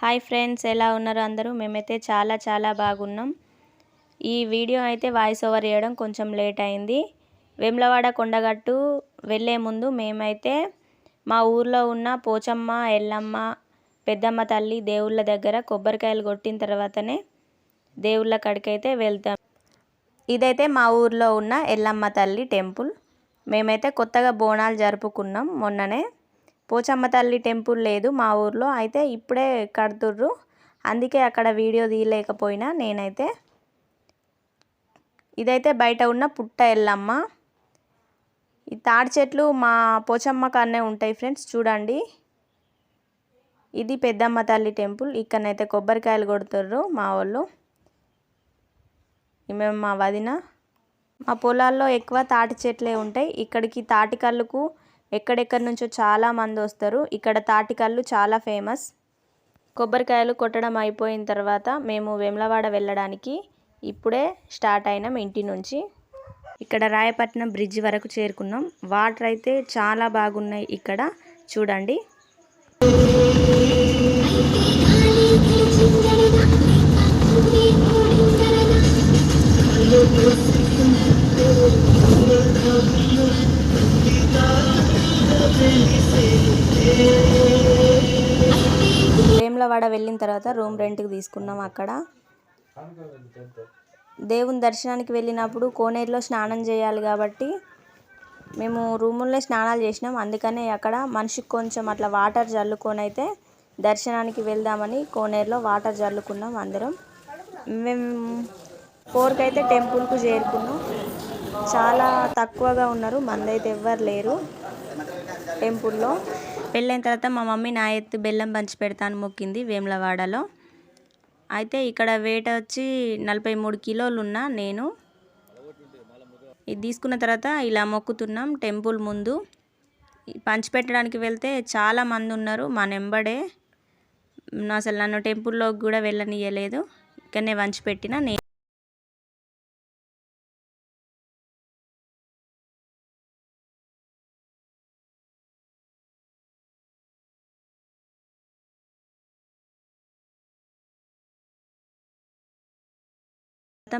Hi friends, ఎలా ఉన్నారు అందరూ? మేమైతే చాలా బాగున్నాం. ఈ వీడియో అయితే వాయిస్ ఓవర్ చేయడం కొంచెం లేట్ అయింది. వేములవాడ కొండగట్టు వెళ్ళే ముందు మేమైతే మా ఊర్లో ఉన్న పోచమ్మ, ఎల్లమ్మ, పెద్దమ్మ తల్లి దేవుళ్ళ దగ్గర కొబ్బరికాయలు కొట్టిన తర్వాతనే దేవుళ్ళ కాడికైతే వెళ్తాం. ఇదైతే మా ఊర్లో ఉన్న ఎల్లమ్మ తల్లి టెంపుల్. మేమైతే కొత్తగా బోనాలు జరుపుకున్నాం మొన్ననే. పోచమ్మ తల్లి టెంపుల్ లేదు మా ఊర్లో, అయితే ఇప్పుడే కడుతుర్రు, అందుకే అక్కడ వీడియో తీయలేకపోయినా నేనైతే. ఇదైతే బయట ఉన్న పుట్ట ఎల్లమ్మ. ఈ తాడి చెట్లు మా పోచమ్మ కాడనే ఉంటాయి ఫ్రెండ్స్, చూడండి. ఇది పెద్దమ్మ తల్లి టెంపుల్. ఇక్కడనైతే కొబ్బరికాయలు కొడుతుర్రు మా వాళ్ళు. మేము మా వదిన. మా పొలాల్లో ఎక్కువ తాటి చెట్లే ఉంటాయి. ఇక్కడికి తాటి కళ్ళుకు ఎక్కడెక్కడి నుంచో చాలా మంది వస్తారు. ఇక్కడ తాటి కళ్ళు చాలా ఫేమస్. కొబ్బరికాయలు కొట్టడం అయిపోయిన తర్వాత మేము వేములవాడ వెళ్ళడానికి ఇప్పుడే స్టార్ట్ అయినాం ఇంటి నుంచి. ఇక్కడ రాయపట్నం బ్రిడ్జ్ వరకు చేరుకున్నాం. వాటర్ అయితే చాలా బాగున్నాయి ఇక్కడ, చూడండి. వేములవాడ వెళ్ళిన తర్వాత రూమ్ రెంట్కి తీసుకున్నాం. అక్కడ దేవుని దర్శనానికి వెళ్ళినప్పుడు కోనేరులో స్నానం చేయాలి కాబట్టి మేము రూముల్లో స్నానాలు చేసినాం. అందుకనే అక్కడ మనిషికి కొంచెం అట్లా వాటర్ జల్లుకొని అయితే దర్శనానికి వెళ్దామని కోనేరులో వాటర్ జల్లుకున్నాం అందరం. మేము 4కి అయితే టెంపుల్కు చేరుకున్నాం. చాలా తక్కువగా ఉన్నారు, మంది అయితే ఎవ్వరు లేరు టెంపుల్లో. పెళ్ళైన తర్వాత మా మమ్మీ నా ఎత్తు బెల్లం పంచి పెడతాను మొక్కింది వేములవాడలో. అయితే ఇక్కడ వెయిట్ వచ్చి 43 కిలోలు ఉన్నా నేను. ఇది తీసుకున్న తర్వాత ఇలా మొక్కుతున్నాం టెంపుల్ ముందు. పంచి పెట్టడానికి వెళ్తే చాలా మంది ఉన్నారు మా నెంబడే. అసలు నన్ను టెంపుల్లోకి కూడా వెళ్ళనియలేదు. ఇక్కడనే పంచి పెట్టిన నేను.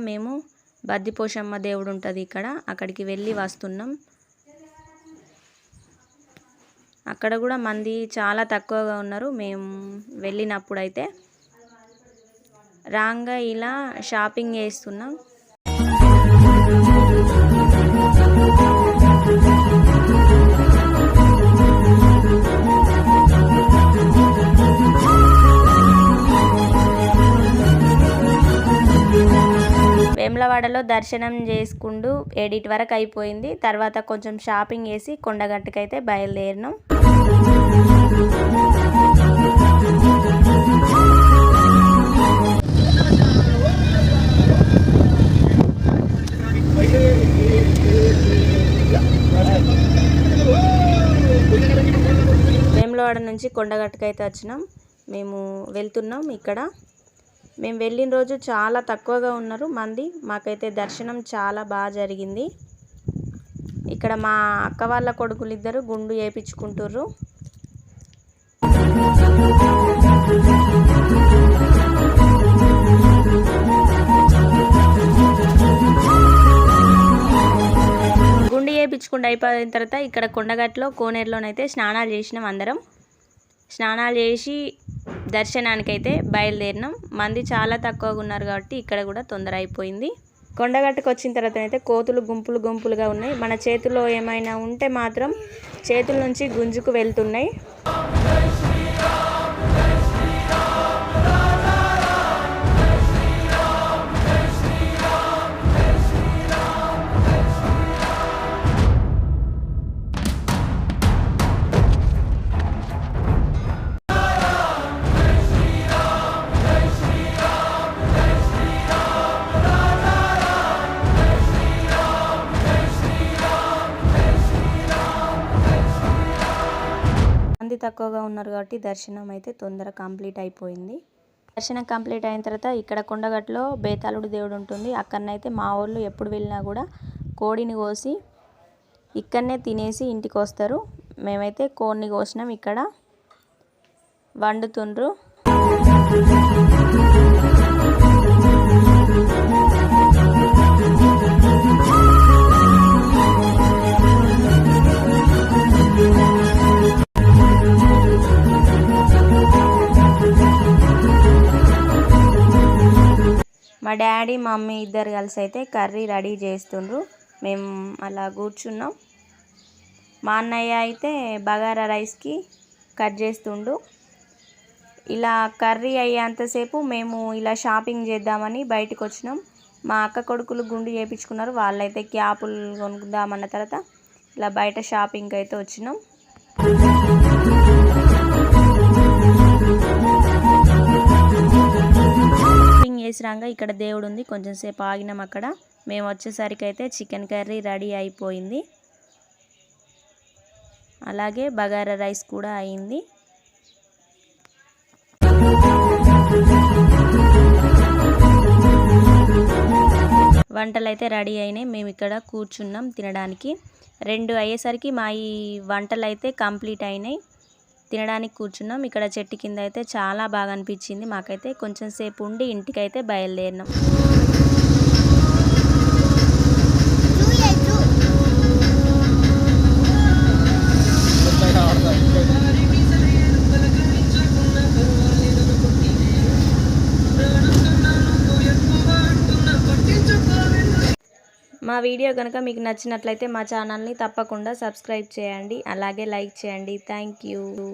మేము బద్దిపోషమ్మ దేవుడు ఉంటుంది ఇక్కడ, అక్కడికి వెళ్ళి వస్తున్నాం. అక్కడ కూడా మంది చాలా తక్కువగా ఉన్నారు మేము వెళ్ళినప్పుడు. అయితే రాంగా ఇలా షాపింగ్ చేస్తున్నాం. వేములవాడలో దర్శనం చేసుకుంటూ 7 వరకు అయిపోయింది. తర్వాత కొంచెం షాపింగ్ చేసి కొండగట్టుకైతే బయలుదేరినాం. వేములవాడ నుంచి కొండగట్టుకైతే వచ్చినాం. మేము వెళ్తున్నాం. ఇక్కడ మేము వెళ్ళిన రోజు చాలా తక్కువగా ఉన్నారు మంది. మాకైతే దర్శనం చాలా బాగా జరిగింది. ఇక్కడ మా అక్క వాళ్ళ కొడుకులు ఇద్దరు గుండు చేయించుకుంటుర్రు. గుండు చేయించుకుంటూ అయిపోయిన తర్వాత ఇక్కడ కొండగట్టులో కోనేరులోనైతే స్నానాలు చేసినాం అందరం. స్నానాలు చేసి దర్శనానికైతే బయలుదేరినాం. మంది చాలా తక్కువగా ఉన్నారు కాబట్టి ఇక్కడ కూడా తొందర అయిపోయింది. కొండగట్టుకు వచ్చిన తర్వాత అయితే కోతులు గుంపులుగా ఉన్నాయి. మన చేతుల్లో ఏమైనా ఉంటే మాత్రం చేతుల నుంచి గుంజుకు వెళ్తున్నాయి. తక్కువగా ఉన్నారు కాబట్టి దర్శనం అయితే తొందర కంప్లీట్ అయిపోయింది. దర్శనం కంప్లీట్ అయిన తర్వాత ఇక్కడ కొండగట్టులో బేతాళుడు దేవుడు ఉంటుంది. అక్కడనైతే మా వాళ్ళు ఎప్పుడు వెళ్ళినా కూడా కోడిని కోసి ఇక్కడనే తినేసి ఇంటికి వస్తారు. మేమైతే కోడిని కోసినాం, ఇక్కడ వండుతుండ్రు. మా డాడీ మమ్మీ ఇద్దరు కలిసి అయితే కర్రీ రెడీ చేస్తుండ్రు. మేము అలా కూర్చున్నాం. మా అన్నయ్య అయితే బగారా రైస్కి కట్ చేస్తుండు. ఇలా కర్రీ అయ్యేంతసేపు మేము ఇలా షాపింగ్ చేద్దామని బయటకు వచ్చినాం. మా అక్క కొడుకులు గుండు చేయించుకున్నారు. వాళ్ళైతే క్యాపులు కొనుక్కుందామన్న తర్వాత ఇలా బయట షాపింగ్కి అయితే వచ్చినాం. చేసిరాగా ఇక్కడ దేవుడు ఉంది. కొంచెం సేపు ఆగినాం అక్కడ. మేము వచ్చేసరికి అయితే చికెన్ కర్రీ రెడీ అయిపోయింది. అలాగే బగారా రైస్ కూడా అయింది. వంటలు అయితే రెడీ అయినాయి. మేము ఇక్కడ కూర్చున్నాం తినడానికి. 2 అయ్యేసరికి మా ఈ వంటలు అయితే కంప్లీట్ అయినాయి. తినడానికి కూర్చున్నాం. ఇక్కడ చెట్టు కింద అయితే చాలా బాగా అనిపించింది మాకైతే. కొంచెం సేపు ఉండి ఇంటికైతే బయలుదేరినాం. మా వీడియో కనుక మీకు నచ్చినట్లయితే మా ఛానల్ని తప్పకుండా సబ్స్క్రైబ్ చేయండి. అలాగే లైక్ చేయండి. Thank you.